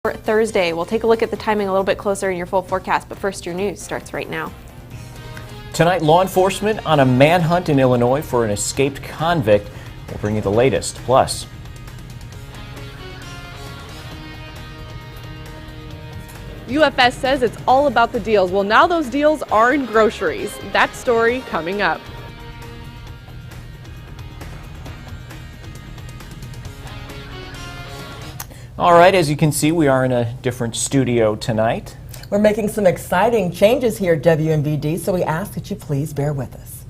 Thursday. We'll take a look at the timing a little bit closer in your full forecast, but first your news starts right now. Tonight, law enforcement on a manhunt in Illinois for an escaped convict. We'll bring you the latest. Plus, UFS says it's all about the deals. Well, now those deals are in groceries. That story coming up. all right, as you can see, we are in a different studio tonight. We're making some exciting changes here at WMBD, so we ask that you please bear with us.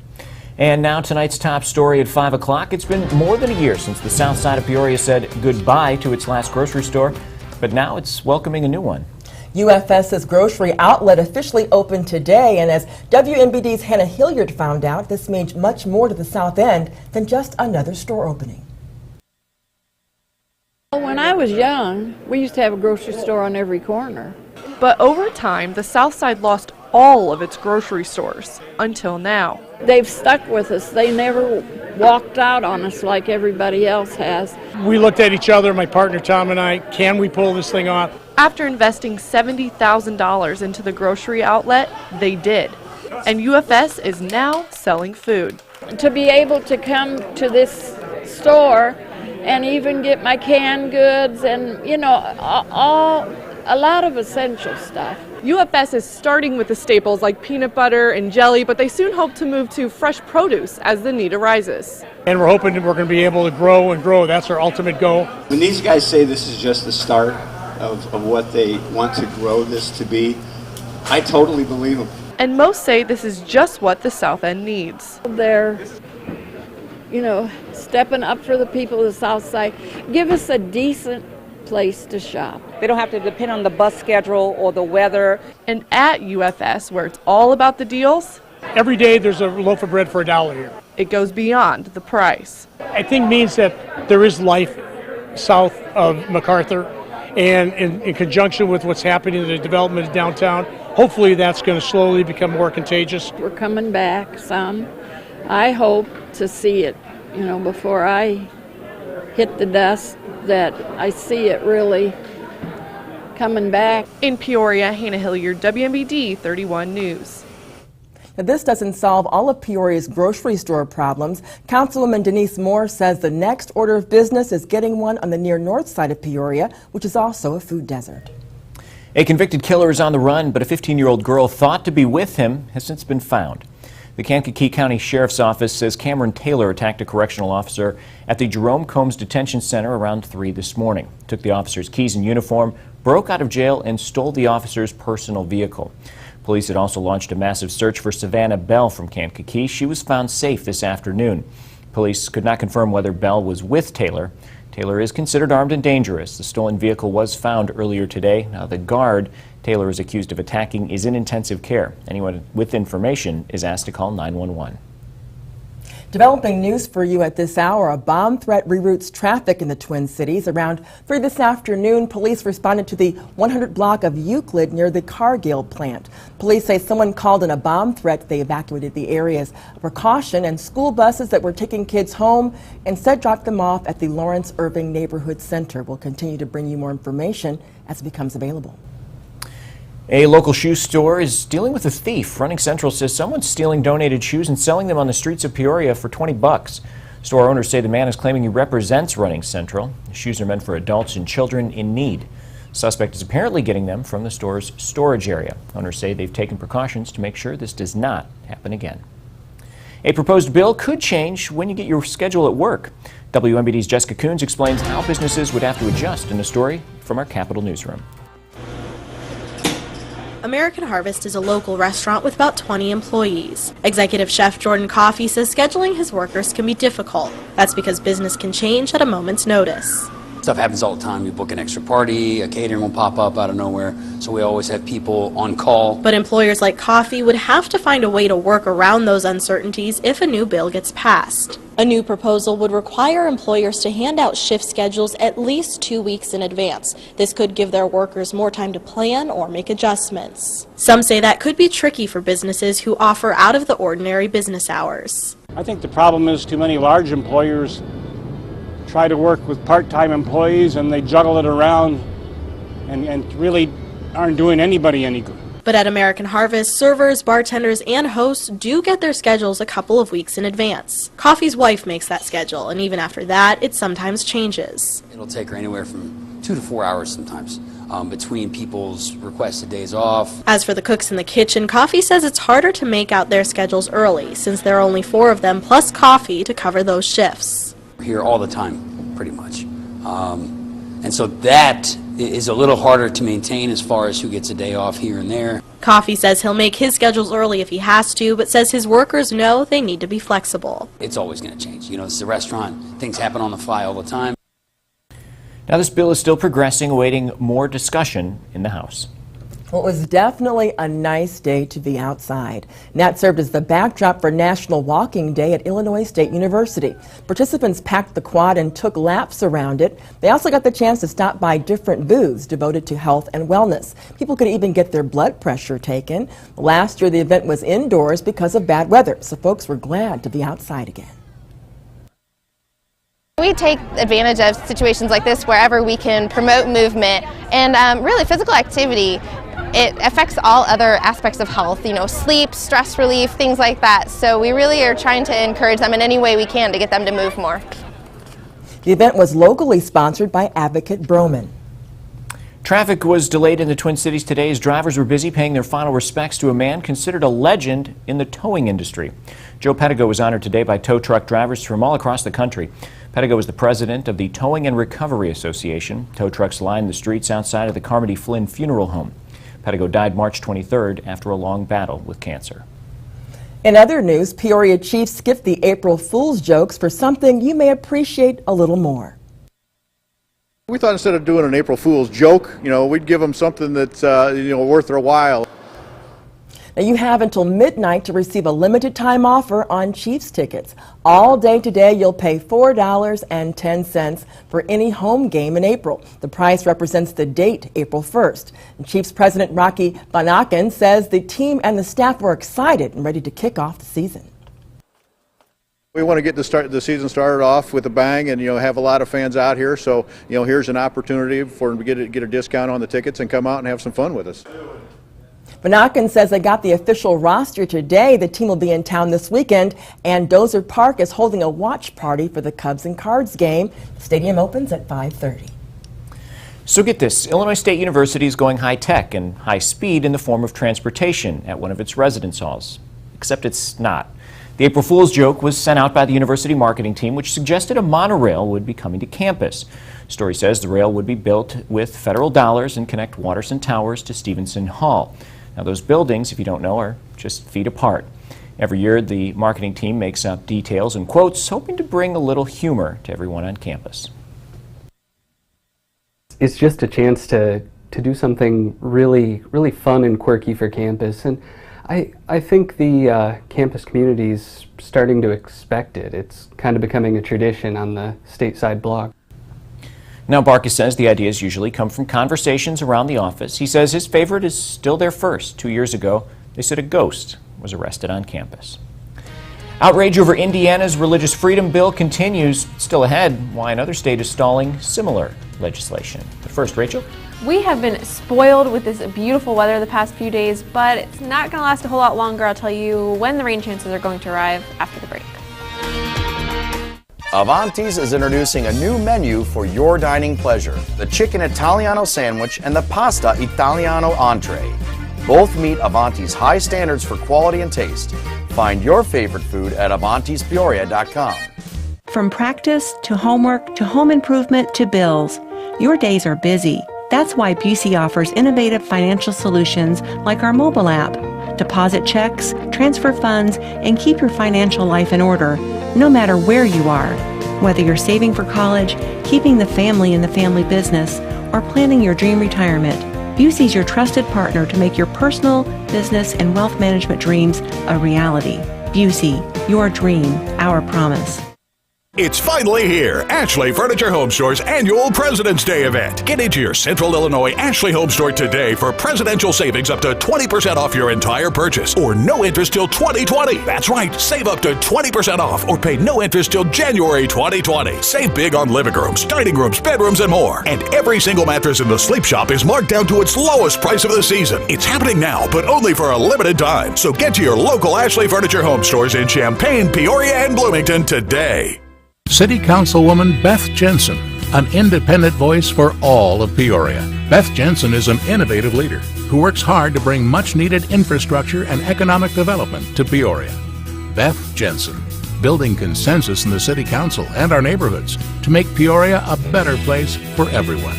And now tonight's top story at 5 o'clock. It's been more than a year since the south side of Peoria said goodbye to its last grocery store, but now it's welcoming a new one. UFS's grocery outlet officially opened today, and as WMBD's Hannah Hilliard found out, this means much more to the South End than just another store opening. When I was young, we used to have a grocery store on every corner. But over time, the South Side lost all of its grocery stores until now. They've stuck with us. They never walked out on us like everybody else has. We looked at each other, my partner Tom and I, can we pull this thing off? After investing $70,000 into the grocery outlet, they did. And UFS is now selling food. To be able to come to this store and even get my canned goods and, you know, a lot of essential stuff. UFS is starting with the staples like peanut butter and jelly, but they soon hope to move to fresh produce as the need arises. And we're hoping that we're going to be able to grow and grow. That's our ultimate goal. When these guys say this is just the start of what they want to grow this to be, I totally believe them. And most say this is just what the South End needs. They're, you know, stepping up for the people of the South Side. Give us a decent place to shop. They don't have to depend on the bus schedule or the weather. And at UFS, where it's all about the deals, Every day there's a loaf of bread for $1 here. it goes beyond the price. I think means that there is life south of MacArthur, and in conjunction with what's happening in the development of downtown, hopefully that's going to slowly become more contagious. We're coming back some. I hope to see it, you know, before I hit the dust, that I see it really coming back. In Peoria, Hannah Hilliard, WMBD 31 News. Now, this doesn't solve all of Peoria's grocery store problems. Councilwoman Denise Moore says the next order of business is getting one on the near north side of Peoria, which is also a food desert. A convicted killer is on the run, but a 15-year-old girl thought to be with him has since been found. The Kankakee County Sheriff's Office says Cameron Taylor attacked a correctional officer at the Jerome Combs Detention Center around 3 this morning. Took the officer's keys and uniform, broke out of jail, and stole the officer's personal vehicle. Police had also launched a massive search for Savannah Bell from Kankakee. She was found safe this afternoon. Police could not confirm whether Bell was with Taylor. Taylor is considered armed and dangerous. The stolen vehicle was found earlier today. Now, the guard Taylor is accused of attacking is in intensive care. Anyone with information is asked to call 911. Developing news for you at this hour. A bomb threat reroutes traffic in the Twin Cities. Around 3 this afternoon, police responded to the 100 block of Euclid near the Cargill plant. Police say someone called in a bomb threat. They evacuated the area as a precaution, and school buses that were taking kids home instead dropped them off at the Lawrence Irving Neighborhood Center. We'll continue to bring you more information as it becomes available. A local shoe store is dealing with a thief. Running Central says someone's stealing donated shoes and selling them on the streets of Peoria for $20. Store owners say the man is claiming he represents Running Central. The shoes are meant for adults and children in need. Suspect is apparently getting them from the store's storage area. Owners say they've taken precautions to make sure this does not happen again. A proposed bill could change when you get your schedule at work. WMBD's Jessica Coons explains how businesses would have to adjust in a story from our Capitol newsroom. American Harvest is a local restaurant with about 20 employees. Executive Chef Jordan Coffey says scheduling his workers can be difficult. That's because business can change at a moment's notice. Stuff happens all the time. You book an extra party, a catering will pop up out of nowhere, so we always have people on call. But employers like Coffey would have to find a way to work around those uncertainties if a new bill gets passed. A new proposal would require employers to hand out shift schedules at least 2 weeks in advance. This could give their workers more time to plan or make adjustments. Some say that could be tricky for businesses who offer out-of-the-ordinary business hours. I think the problem is too many large employers try to work with part-time employees and they juggle it around and really aren't doing anybody any good. But at American Harvest, servers, bartenders, and hosts do get their schedules a couple of weeks in advance. Coffee's wife makes that schedule, and even after that, it sometimes changes. It'll take her anywhere from 2 to 4 hours sometimes between people's requested days off. As for the cooks in the kitchen, Coffee says it's harder to make out their schedules early, since there are only 4 of them plus Coffee to cover those shifts. We're here all the time, pretty much. And so that is a little harder to maintain as far as who gets a day off here and there. Coffee says he'll make his schedules early if he has to, but says his workers know they need to be flexible. It's always going to change. You know, it's a restaurant. Things happen on the fly all the time. Now, this bill is still progressing, awaiting more discussion in the House. Well, it was definitely a nice day to be outside. And that served as the backdrop for National Walking Day at Illinois State University. Participants packed the quad and took laps around it. They also got the chance to stop by different booths devoted to health and wellness. People could even get their blood pressure taken. Last year, the event was indoors because of bad weather, so folks were glad to be outside again. We take advantage of situations like this wherever we can promote movement and really physical activity. It affects all other aspects of health, you know, sleep, stress relief, things like that. So we really are trying to encourage them in any way we can to get them to move more. The event was locally sponsored by Advocate Broman. Traffic was delayed in the Twin Cities today as drivers were busy paying their final respects to a man considered a legend in the towing industry. Joe Pettigo was honored today by tow truck drivers from all across the country. Pettigo is the president of the Towing and Recovery Association. Tow trucks lined the streets outside of the Carmody Flynn Funeral Home. Pettigo died March 23rd after a long battle with cancer. In other news, Peoria Chiefs skipped the April Fool's jokes for something you may appreciate a little more. We thought instead of doing an April Fool's joke, we'd give them something that's worth their while. Now you have until midnight to receive a limited time offer on Chiefs tickets. All day today you'll pay $4.10 for any home game in April. The price represents the date, April 1st. And Chiefs President Rocky Van Aken says the team and the staff were excited and ready to kick off the season. We want to get the season started off with a bang and have a lot of fans out here. So here's an opportunity for them to get a discount on the tickets and come out and have some fun with us. Van Aken says they got the official roster today. The team will be in town this weekend, and Dozer Park is holding a watch party for the Cubs and Cards game. The stadium opens at 5:30. So get this, Illinois State University is going high-tech and high-speed in the form of transportation at one of its residence halls. Except it's not. The April Fool's joke was sent out by the university marketing team, which suggested a monorail would be coming to campus. Story says the rail would be built with federal dollars and connect Watterson Towers to Stevenson Hall. Now, those buildings, if you don't know, are just feet apart. Every year, the marketing team makes up details and quotes, hoping to bring a little humor to everyone on campus. It's just a chance to do something really fun and quirky for campus. And I think the campus community is starting to expect it. It's kind of becoming a tradition on the stateside block. Now, Barkas says the ideas usually come from conversations around the office. He says his favorite is still there first. 2 years ago, they said a ghost was arrested on campus. Outrage over Indiana's religious freedom bill continues. Still ahead, why another state is stalling similar legislation. But first, Rachel. We have been spoiled with this beautiful weather the past few days, but it's not going to last a whole lot longer. I'll tell you when the rain chances are going to arrive after the break. Avanti's is introducing a new menu for your dining pleasure, the Chicken Italiano sandwich and the Pasta Italiano entree. Both meet Avanti's high standards for quality and taste. Find your favorite food at avantispeoria.com. From practice to homework to home improvement to bills, your days are busy. That's why Busey offers innovative financial solutions like our mobile app. Deposit checks, transfer funds, and keep your financial life in order, no matter where you are. Whether you're saving for college, keeping the family in the family business, or planning your dream retirement, Busey's your trusted partner to make your personal, business, and wealth management dreams a reality. Busey, your dream, our promise. It's finally here, Ashley Furniture Home Store's annual President's Day event. Get into your Central Illinois Ashley Home Store today for presidential savings up to 20% off your entire purchase or no interest till 2020. That's right, save up to 20% off or pay no interest till January 2020. Save big on living rooms, dining rooms, bedrooms, and more. And every single mattress in the Sleep Shop is marked down to its lowest price of the season. It's happening now, but only for a limited time. So get to your local Ashley Furniture Home Stores in Champaign, Peoria, and Bloomington today. City Councilwoman Beth Jensen, an independent voice for all of Peoria. Beth Jensen is an innovative leader who works hard to bring much-needed infrastructure and economic development to Peoria. Beth Jensen, building consensus in the City Council and our neighborhoods to make Peoria a better place for everyone.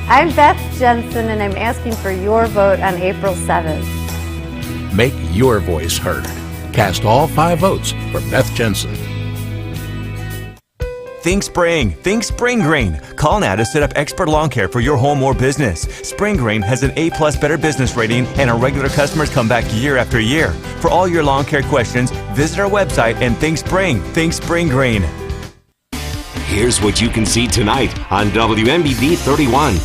I'm Beth Jensen, and I'm asking for your vote on April 7th. Make your voice heard. Cast all 5 votes for Beth Jensen. Think spring. Think Spring Green. Call now to set up expert lawn care for your home or business. Spring Green has an A+ Better Business rating, and our regular customers come back year after year. For all your lawn care questions, visit our website and think spring. Think Spring Green. Here's what you can see tonight on WMBD 31.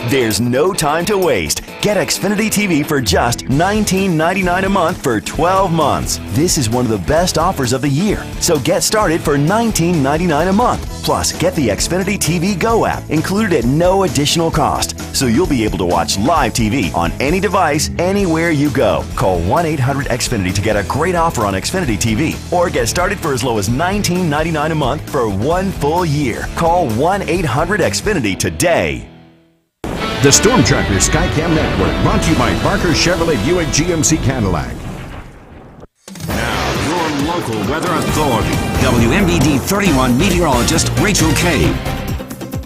There's no time to waste. Get Xfinity TV for just $19.99 a month for 12 months. This is one of the best offers of the year. So get started for $19.99 a month. Plus, get the Xfinity TV Go app included at no additional cost. So you'll be able to watch live TV on any device, anywhere you go. Call 1-800-XFINITY to get a great offer on Xfinity TV. Or get started for as low as $19.99 a month for 1 full year. Call 1-800-XFINITY today. The Storm Tracker Skycam Network, brought to you by Parker Chevrolet Buick GMC Cadillac. Now, your local weather authority. WMBD 31 meteorologist Rachel Kay.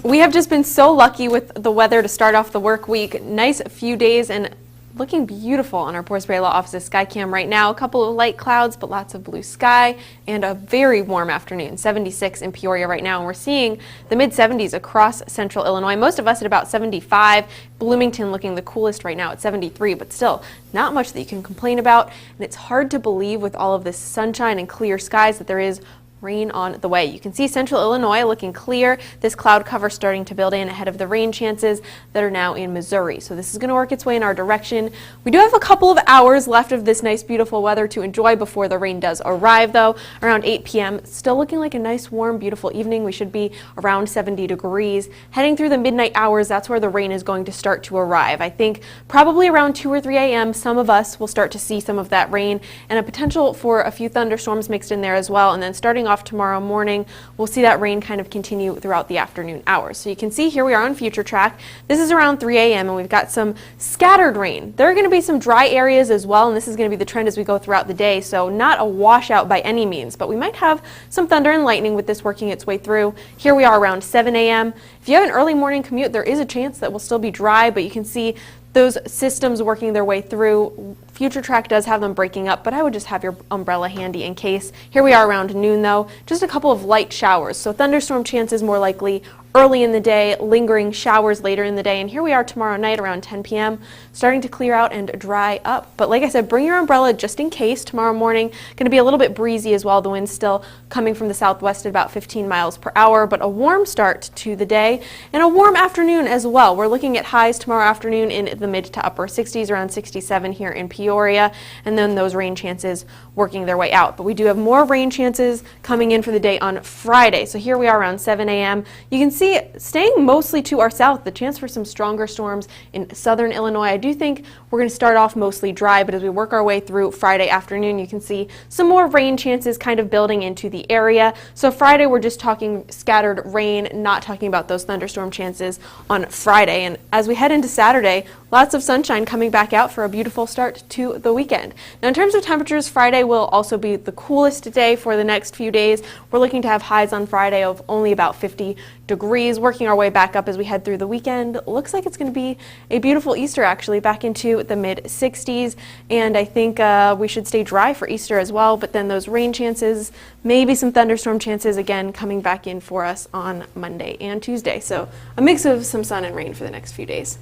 We have just been so lucky with the weather to start off the work week. Nice few days and looking beautiful on our Port Spray Law Office's Skycam right now. A couple of light clouds, but lots of blue sky and a very warm afternoon. 76 in Peoria right now, and we're seeing the mid-70s across central Illinois. Most of us at about 75. Bloomington looking the coolest right now at 73, but still not much that you can complain about. And it's hard to believe with all of this sunshine and clear skies that there is rain on the way. You can see central Illinois looking clear. This cloud cover starting to build in ahead of the rain chances that are now in Missouri. So this is going to work its way in our direction. We do have a couple of hours left of this nice beautiful weather to enjoy before the rain does arrive though. Around 8 p.m. still looking like a nice warm beautiful evening. We should be around 70 degrees. Heading through the midnight hours, that's where the rain is going to start to arrive. I think probably around 2 or 3 a.m. some of us will start to see some of that rain and a potential for a few thunderstorms mixed in there as well. And then starting off tomorrow morning, we'll see that rain kind of continue throughout the afternoon hours. So you can see here we are on Future Track. This is around 3 a.m. and we've got some scattered rain. There are going to be some dry areas as well, and this is going to be the trend as we go throughout the day. So not a washout by any means, but we might have some thunder and lightning with this working its way through. Here we are around 7 a.m. If you have an early morning commute, there is a chance that we'll still be dry, but you can see those systems working their way through. Future Track does have them breaking up, but I would just have your umbrella handy in case. Here we are around noon though, just a couple of light showers. So thunderstorm chances more likely early in the day, lingering showers later in the day. And here we are tomorrow night around 10 p.m. starting to clear out and dry up. But like I said, bring your umbrella just in case. Tomorrow morning, going to be a little bit breezy as well. The wind's still coming from the southwest at about 15 miles per hour, but a warm start to the day and a warm afternoon as well. We're looking at highs tomorrow afternoon in the mid to upper 60s, around 67 here in Peoria, and then those rain chances working their way out. But we do have more rain chances coming in for the day on Friday. So here we are around 7 a.m. You can see staying mostly to our south, the chance for some stronger storms in southern Illinois. I do think we're going to start off mostly dry, but as we work our way through Friday afternoon, you can see some more rain chances kind of building into the area. So Friday, we're just talking scattered rain, not talking about those thunderstorm chances on Friday. And as we head into Saturday, lots of sunshine coming back out for a beautiful start to the weekend. Now in terms of temperatures, Friday will also be the coolest day for the next few days. We're looking to have highs on Friday of only about 50 degrees, working our way back up as we head through the weekend. Looks like it's going to be a beautiful Easter actually, back into the mid 60s, and I think we should stay dry for Easter as well, but then those rain chances, maybe some thunderstorm chances again coming back in for us on Monday and Tuesday. So a mix of some sun and rain for the next few days.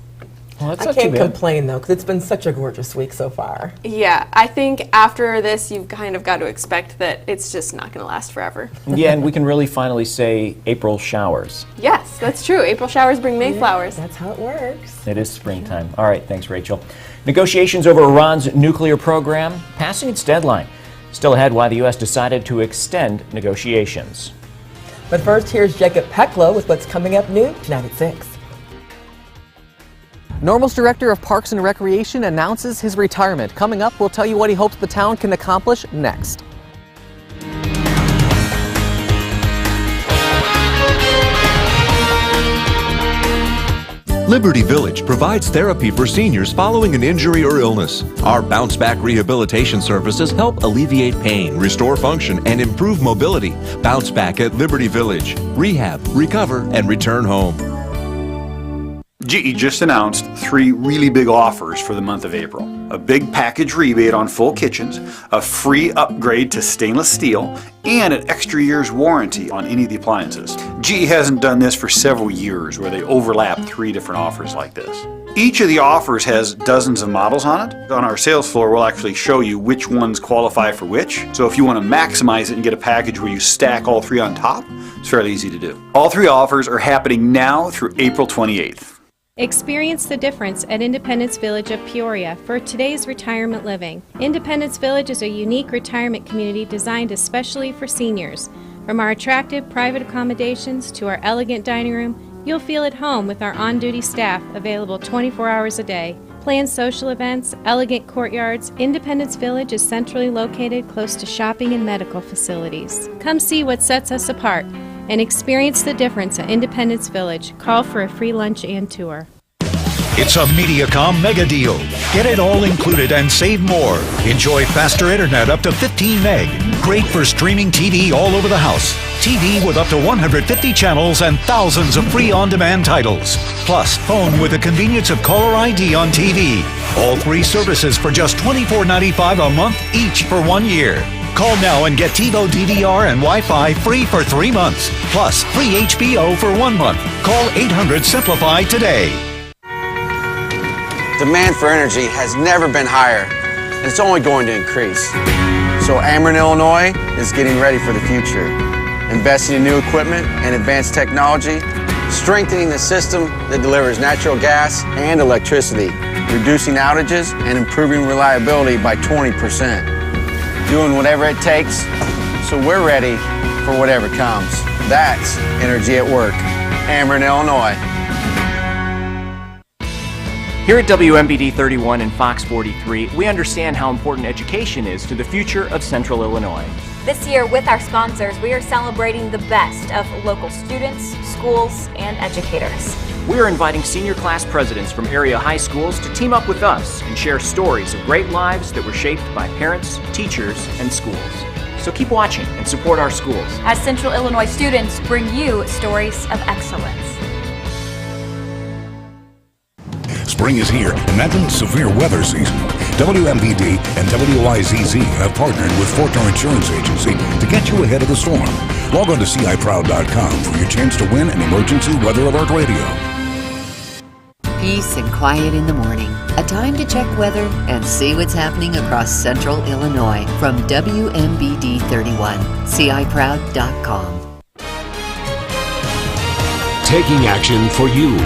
Well, that's I not can't too bad. complain, though, because it's been such a gorgeous week so far. Yeah, I think after this, you've kind of got to expect that it's just not going to last forever. Yeah, and we can really finally say April showers. Yes, that's true. April showers bring May flowers. That's how it works. It is springtime. All right, thanks, Rachel. Negotiations over Iran's nuclear program passing its deadline. Still ahead, why the U.S. decided to extend negotiations. But first, here's Jacob Peklo with what's coming up new tonight at 6. Normal's Director of Parks and Recreation announces his retirement. Coming up, we'll tell you what he hopes the town can accomplish next. Liberty Village provides therapy for seniors following an injury or illness. Our Bounce Back rehabilitation services help alleviate pain, restore function, and improve mobility. Bounce Back at Liberty Village. Rehab, recover, and return home. GE just announced 3 really big offers for the month of April. A big package rebate on full kitchens, a free upgrade to stainless steel, and an extra year's warranty on any of the appliances. GE hasn't done this for several years where they overlap 3 different offers like this. Each of the offers has dozens of models on it. On our sales floor, we'll actually show you which ones qualify for which. So if you want to maximize it and get a package where you stack all 3 on top, it's fairly easy to do. All 3 offers are happening now through April 28th. Experience the difference at Independence Village of Peoria for today's retirement living. Independence Village is a unique retirement community designed especially for seniors. From our attractive private accommodations to our elegant dining room, you'll feel at home with our on-duty staff available 24 hours a day. Planned social events, elegant courtyards, Independence Village is centrally located close to shopping and medical facilities. Come see what sets us apart and experience the difference at Independence Village. Call for a free lunch and tour. It's a Mediacom mega deal. Get it all included and save more. Enjoy faster internet up to 15 meg. Great for streaming TV all over the house. TV with up to 150 channels and thousands of free on-demand titles. Plus, phone with the convenience of caller ID on TV. All 3 services for just $24.95 a month each for 1 year. Call now and get TiVo DVR and Wi-Fi free for 3 months. Plus, free HBO for 1 month. Call 800-SIMPLIFY today. Demand for energy has never been higher, and it's only going to increase. So Ameren, Illinois is getting ready for the future. Investing in new equipment and advanced technology, strengthening the system that delivers natural gas and electricity, reducing outages and improving reliability by 20%. Doing whatever it takes, so we're ready for whatever comes. That's energy at work. Ameren, Illinois. Here at WMBD 31 and Fox 43, we understand how important education is to the future of Central Illinois. This year, with our sponsors, we are celebrating the best of local students, schools, and educators. We are inviting senior class presidents from area high schools to team up with us and share stories of great lives that were shaped by parents, teachers, and schools. So keep watching and support our schools. As Central Illinois students bring you stories of excellence. Spring is here, and that means severe weather season. WMBD and WIZZ have partnered with Fortner Insurance Agency to get you ahead of the storm. Log on to CIProud.com for your chance to win an emergency weather alert radio. Peace and quiet in the morning. A time to check weather and see what's happening across Central Illinois from WMBD 31, CIProud.com. Taking action for you.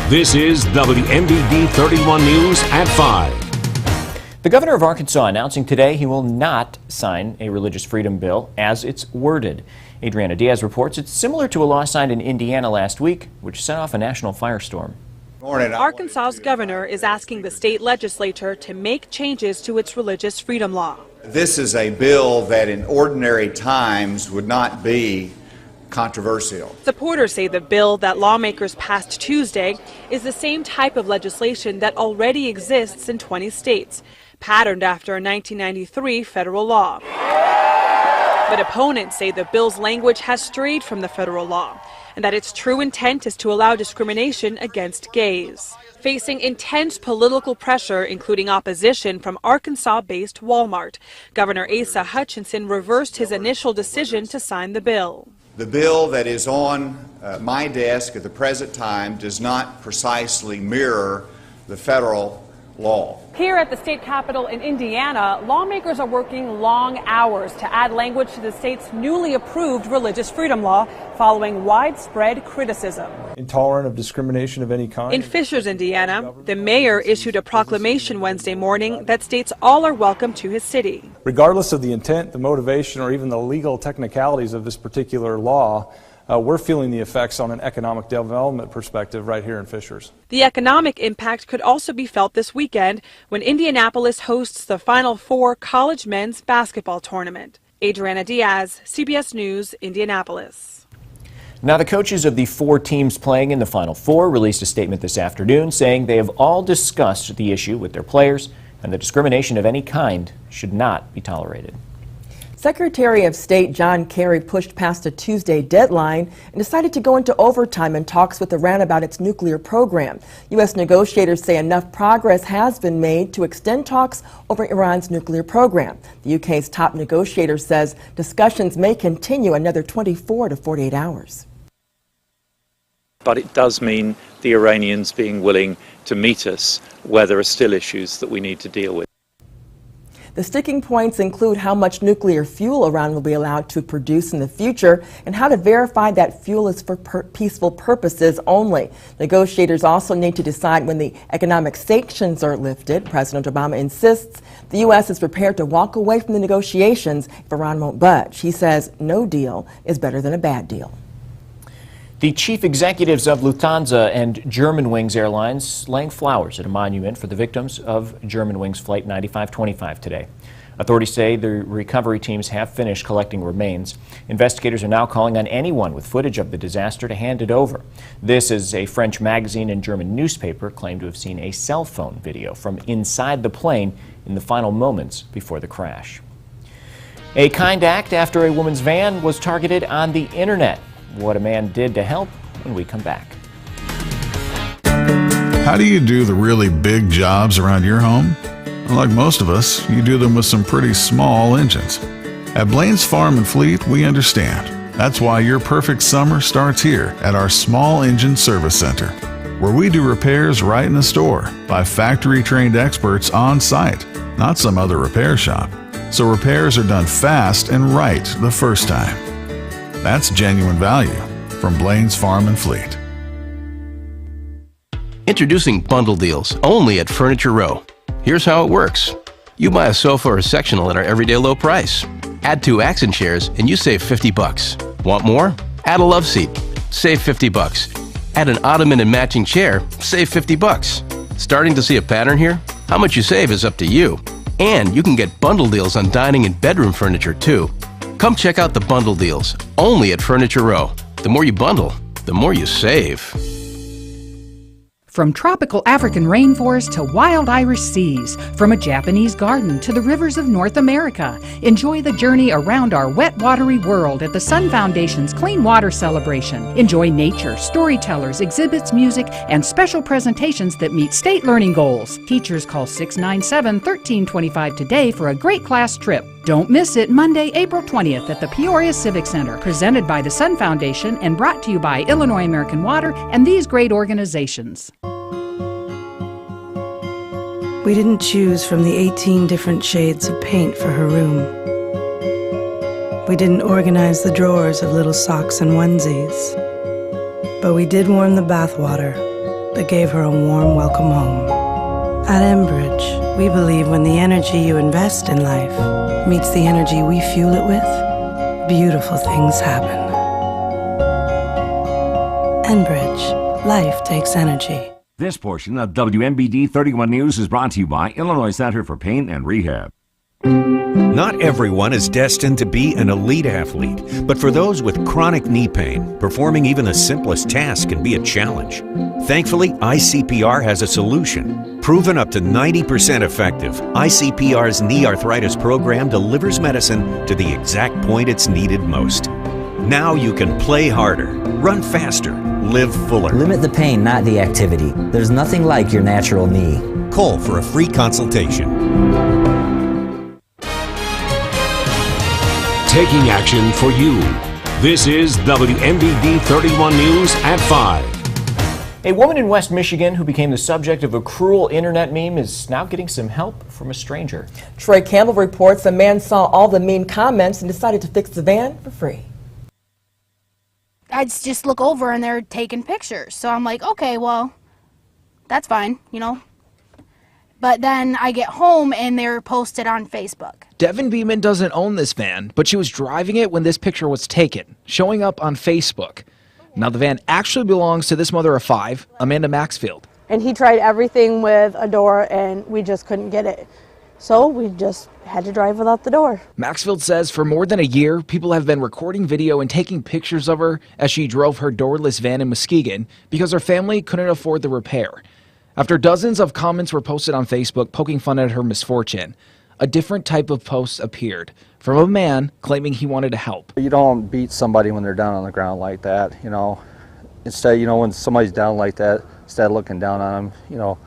This is WMBD 31 News at 5. The governor of Arkansas announcing today he will not sign a religious freedom bill as it's worded. Adriana Diaz reports it's similar to a law signed in Indiana last week, which set off a national firestorm. Arkansas's governor is asking the state legislature to make changes to its religious freedom law. This is a bill that in ordinary times would not be controversial. Supporters say the bill that lawmakers passed Tuesday is the same type of legislation that already exists in 20 states, patterned after a 1993 federal law. But opponents say the bill's language has strayed from the federal law and that its true intent is to allow discrimination against gays. Facing intense political pressure, including opposition from Arkansas-based Walmart, Governor Asa Hutchinson reversed his initial decision to sign the bill. The bill that is on my desk at the present time does not precisely mirror the federal law. Here at the state capitol in Indiana, lawmakers are working long hours to add language to the state's newly approved religious freedom law following widespread criticism. Intolerant of discrimination of any kind. In Fishers, Indiana, the mayor issued a proclamation Wednesday morning that states all are welcome to his city. Regardless of the intent, the motivation, or even the legal technicalities of this particular law, we're feeling the effects on an economic development perspective right here in Fishers. The economic impact could also be felt this weekend when Indianapolis hosts the Final Four college men's basketball tournament. Adriana Diaz, CBS News, Indianapolis. Now, the coaches of the 4 teams playing in the Final Four released a statement this afternoon saying they have all discussed the issue with their players and that discrimination of any kind should not be tolerated. Secretary of State John Kerry pushed past a Tuesday deadline and decided to go into overtime in talks with Iran about its nuclear program. U.S. negotiators say enough progress has been made to extend talks over Iran's nuclear program. The UK's top negotiator says discussions may continue another 24 to 48 hours. But it does mean the Iranians being willing to meet us where there are still issues that we need to deal with. The sticking points include how much nuclear fuel Iran will be allowed to produce in the future and how to verify that fuel is for peaceful purposes only. Negotiators also need to decide when the economic sanctions are lifted. President Obama insists the U.S. is prepared to walk away from the negotiations if Iran won't budge. He says no deal is better than a bad deal. The chief executives of Lufthansa and Germanwings Airlines laying flowers at a monument for the victims of Germanwings Flight 9525 today. Authorities say the recovery teams have finished collecting remains. Investigators are now calling on anyone with footage of the disaster to hand it over. This is a French magazine and German newspaper claimed to have seen a cell phone video from inside the plane in the final moments before the crash. A kind act after a woman's van was targeted on the internet. What a man did to help when we come back. How do you do the really big jobs around your home? Well, like most of us, you do them with some pretty small engines. At Blaine's Farm and Fleet, we understand. That's why your perfect summer starts here at our Small Engine Service Center, where we do repairs right in the store by factory-trained experts on site, not some other repair shop. So repairs are done fast and right the first time. That's genuine value from Blaine's Farm and Fleet. Introducing bundle deals only at Furniture Row. Here's how it works. You buy a sofa or sectional at our everyday low price. Add 2 accent chairs and you save $50. Want more? Add a love seat. Save $50. Add an ottoman and matching chair. Save $50. Starting to see a pattern here? How much you save is up to you. And you can get bundle deals on dining and bedroom furniture too. Come check out the bundle deals, only at Furniture Row. The more you bundle, the more you save. From tropical African rainforests to wild Irish seas, from a Japanese garden to the rivers of North America, enjoy the journey around our wet, watery world at the Sun Foundation's Clean Water Celebration. Enjoy nature, storytellers, exhibits, music, and special presentations that meet state learning goals. Teachers call 697-1325 today for a great class trip. Don't miss it Monday, April 20th at the Peoria Civic Center, presented by the Sun Foundation and brought to you by Illinois American Water and these great organizations. We didn't choose from the 18 different shades of paint for her room. We didn't organize the drawers of little socks and onesies. But we did warm the bathwater that gave her a warm welcome home. At Enbridge, we believe when the energy you invest in life meets the energy we fuel it with, beautiful things happen. Enbridge, life takes energy. This portion of WMBD 31 News is brought to you by Illinois Center for Pain and Rehab. Not everyone is destined to be an elite athlete, but for those with chronic knee pain, performing even the simplest task can be a challenge. Thankfully, ICPR has a solution. Proven up to 90% effective, ICPR's knee arthritis program delivers medicine to the exact point it's needed most. Now you can play harder, run faster, live fuller. Limit the pain, not the activity. There's nothing like your natural knee. Call for a free consultation. Taking action for you. This is WMBD 31 News at 5. A woman in West Michigan who became the subject of a cruel internet meme is now getting some help from a stranger. Troy Campbell reports a man saw all the mean comments and decided to fix the van for free. I just look over and they're taking pictures. So I'm like, okay, well, that's fine, you know. But then I get home and they're posted on Facebook. Devin Beeman doesn't own this van, but she was driving it when this picture was taken, showing up on Facebook. Now, the van actually belongs to this mother of 5, Amanda Maxfield. And he tried everything with a door, and we just couldn't get it. So we just had to drive without the door. Maxfield says for more than a year, people have been recording video and taking pictures of her as she drove her doorless van in Muskegon because her family couldn't afford the repair. After dozens of comments were posted on Facebook poking fun at her misfortune, a different type of post appeared from a man claiming he wanted to help. You don't beat somebody when they're down on the ground like that, you know. Instead, you know, when somebody's down like that, instead of looking down on them, you know,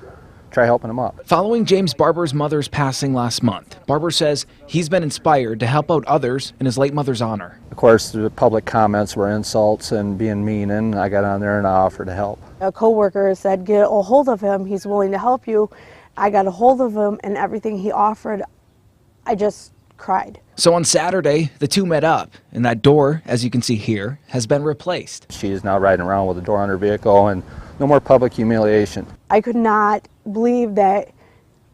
try helping them up. Following James Barber's mother's passing last month, Barber says he's been inspired to help out others in his late mother's honor. Of course, the public comments were insults and being mean, and I got on there and I offered to help. A coworker said, get a hold of him, he's willing to help you. I got a hold of him, and everything he offered, I just cried. So on Saturday, the two met up, and that door, as you can see here, has been replaced. She is now riding around with a door on her vehicle, and no more public humiliation. I could not believe that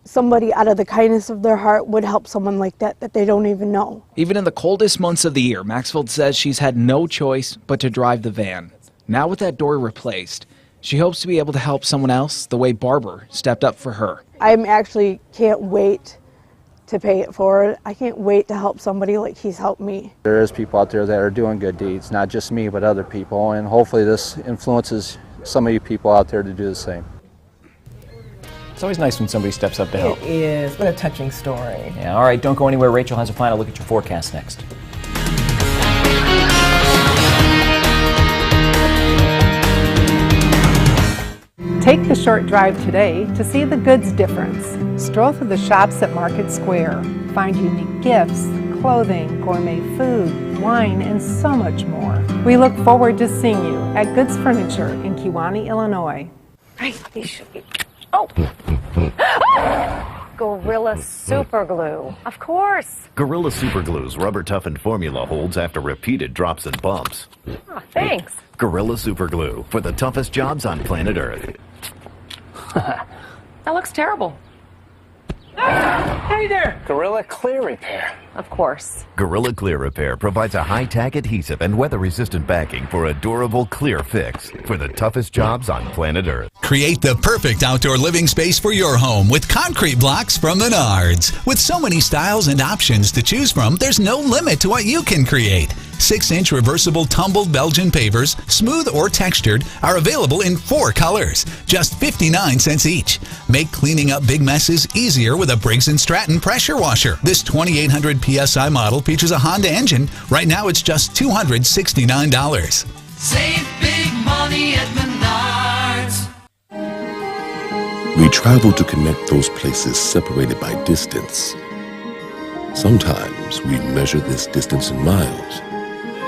somebody out of the kindness of their heart would help someone like that they don't even know. Even in the coldest months of the year, Maxfield says she's had no choice but to drive the van. Now with that door replaced, she hopes to be able to help someone else the way Barber stepped up for her. I actually can't wait to pay it forward. I can't wait to help somebody like he's helped me. There is people out there that are doing good deeds, not just me, but other people, and hopefully this influences some of you people out there to do the same. It's always nice when somebody steps up to help. It is. What a touching story. Yeah, all right, don't go anywhere. Rachel has a final look at your forecast next. Take the short drive today to see the goods difference. Stroll through the shops at Market Square. Find unique gifts, clothing, gourmet food, wine, and so much more. We look forward to seeing you at Goods Furniture in Kewanee, Illinois. Right, these should be. Oh! Gorilla Super Glue. Of course. Gorilla Super Glue's rubber-toughened formula holds after repeated drops and bumps. Oh, thanks. Gorilla Super Glue for the toughest jobs on planet Earth. That looks terrible. Hey there! Gorilla Clear Repair. Of course. Gorilla Clear Repair provides a high-tack adhesive and weather-resistant backing for a durable clear fix for the toughest jobs on planet Earth. Create the perfect outdoor living space for your home with concrete blocks from Menards. With so many styles and options to choose from, there's no limit to what you can create. 6-inch reversible tumbled Belgian pavers, smooth or textured, are available in 4 colors, just 59 cents each. Make cleaning up big messes easier with a Briggs & Stratton pressure washer. This 2800 PSI model features a Honda engine. Right now it's just $269. Save big money at Menards. We travel to connect those places separated by distance. Sometimes we measure this distance in miles.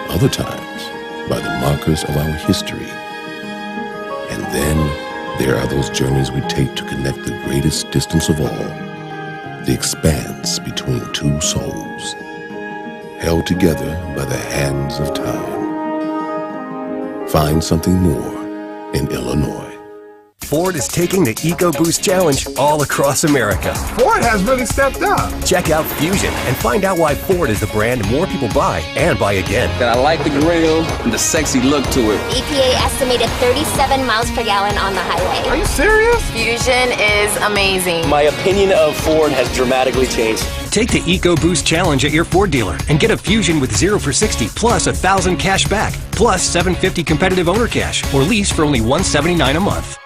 Other times, by the markers of our history. And then, there are those journeys we take to connect the greatest distance of all, the expanse between two souls, held together by the hands of time. Find something more in Illinois. Ford is taking the EcoBoost Challenge all across America. Ford has really stepped up. Check out Fusion and find out why Ford is the brand more people buy and buy again. I like the grill and the sexy look to it. EPA estimated 37 miles per gallon on the highway. Are you serious? Fusion is amazing. My opinion of Ford has dramatically changed. Take the EcoBoost Challenge at your Ford dealer and get a Fusion with 0 for 60 plus 1,000 cash back plus $750 competitive owner cash or lease for only $179 a month.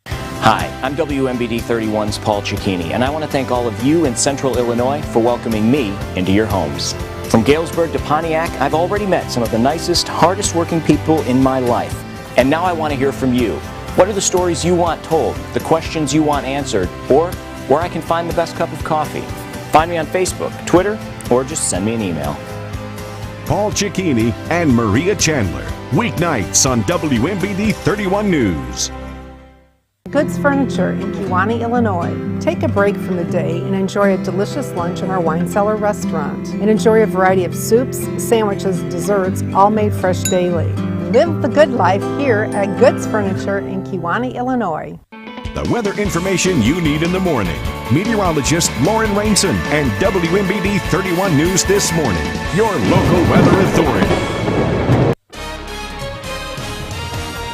Hi, I'm WMBD 31's Paul Cicchini, and I want to thank all of you in Central Illinois for welcoming me into your homes. From Galesburg to Pontiac, I've already met some of the nicest, hardest working people in my life. And now I want to hear from you. What are the stories you want told, the questions you want answered, or where I can find the best cup of coffee? Find me on Facebook, Twitter, or just send me an email. Paul Cicchini and Maria Chandler, weeknights on WMBD 31 News. Goods Furniture in Kewanee, Illinois. Take a break from the day and enjoy a delicious lunch in our wine cellar restaurant. And enjoy a variety of soups, sandwiches, desserts, all made fresh daily. Live the good life here at Goods Furniture in Kewanee, Illinois. The weather information you need in the morning. Meteorologist Lauren Rainson and WMBD 31 News This Morning, your local weather authority.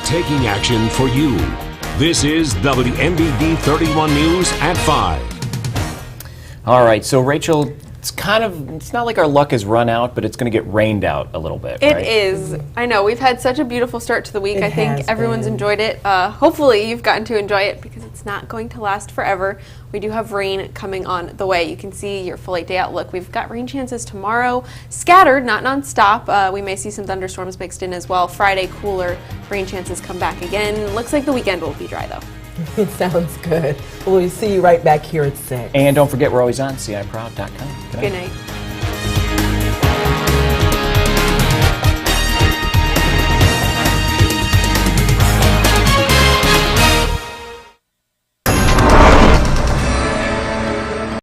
Taking action for you. This is WMBD 31 News at 5. All right, so Rachel, it's not like our luck has run out, but it's going to get rained out a little bit, It right? is. I know. We've had such a beautiful start to the week. I think everyone's enjoyed it. Hopefully you've gotten to enjoy it because it's not going to last forever. We do have rain coming on the way. You can see your full 8-day outlook. We've got rain chances tomorrow, scattered, not nonstop. We may see some thunderstorms mixed in as well. Friday, cooler. Rain chances come back again. Looks like the weekend will be dry, though. It sounds good. We'll see you right back here at 6. And don't forget, we're always on CIProud.com. Good night.